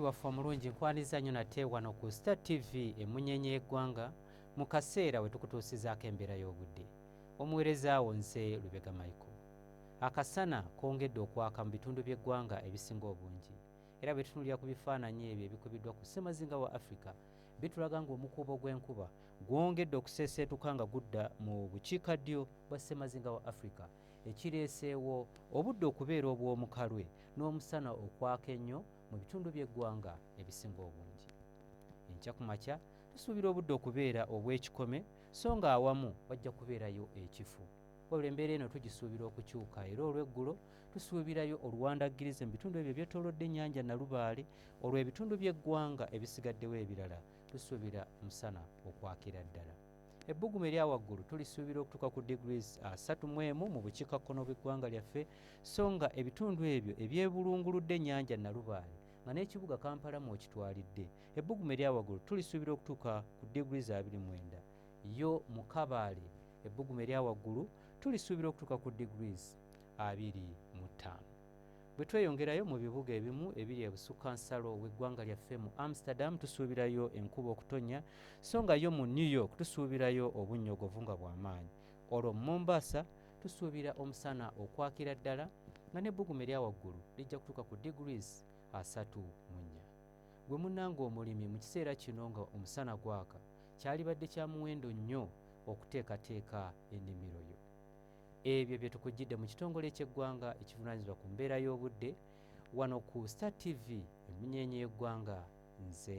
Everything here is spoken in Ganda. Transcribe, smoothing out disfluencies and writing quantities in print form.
waffe omulungi nkwaniza nnyo nate wano ku Star TV emunyenye y'eggwanga mu kaseera we tukutuusizaako embeera y'obudde. Omuweereza wo nze Lubega Michael. Akasana kongedde okwaka mu bitundu by'eggwanga ebisinga obungi, era bwe tutunulira ku bifaananyi ebyo ebikubiddwa ku ssemazinga wa Africa bitulaga ng'omukuubo gw'enkuba gwongedde okuseeseetuka nga gudda mu bukiikaddyo bwa ssemazinga wa Africa, ekireeseewo obudde okubeera obw'omukalwe n'omusana okwaka ennyo mu bitundu by'eggwanga ebisinga obungi. Enkya ku makya tusuubira obudde okubeera obw'ekikome so nga awamu wajja kubeerayo ekifu. Wabula embeera eno tugisuubira okukyuka, era olw'eggulo tusuubirayo oluwandaggiriza mu bitundu ebyo byetoolodde ennyanja Nalubaale, olwo ebitundu by'eggwanga ebisigaddewo ebirala tusuubira musana okwakira ddala. Ebbugumu erya waggulu tulisuubira okutuuka ku degrees 31 mu bukiikakkono bw'eggwanga lyaffe, so nga ebitundu ebyo ebyebulunguludde ennyanja Nalubaale nga n'ekibuga Kampala mw'okitwalidde, ebbugumu erya waggulu tulisuubira okutuuka ku degrees 29. Yo mu Kabaale ebbugumu erya waggulu tulisuubira okutuuka ku degrees 25. Bwe tweyongerayo mu bibuga ebimu ebiri ebusukkansalo w'eggwanga lyaffe, mu Amsterdam tusuubirayo enkuba okutonya, so nga yo mu New York tusuubirayo obunnyogovu nga bw'amaanyi. Olwo mu Mombasa tusuubira omusana okwakira ddala nga n'ebbugumu erya waggulu lijja kutuuka ku degrees 34. Gwe munnanga omulimi mu kiseera kino nga omusana gwaka, kyalibadde kya muwendo nnyo okuteekateeka ennimiro yo. Ebyo bye tukujjidde mu kitongole ky'eggwanga ekivunaanyizibwa ku mbeera y'obudde wano ku Star TV emunyenye y'eggwanga, nze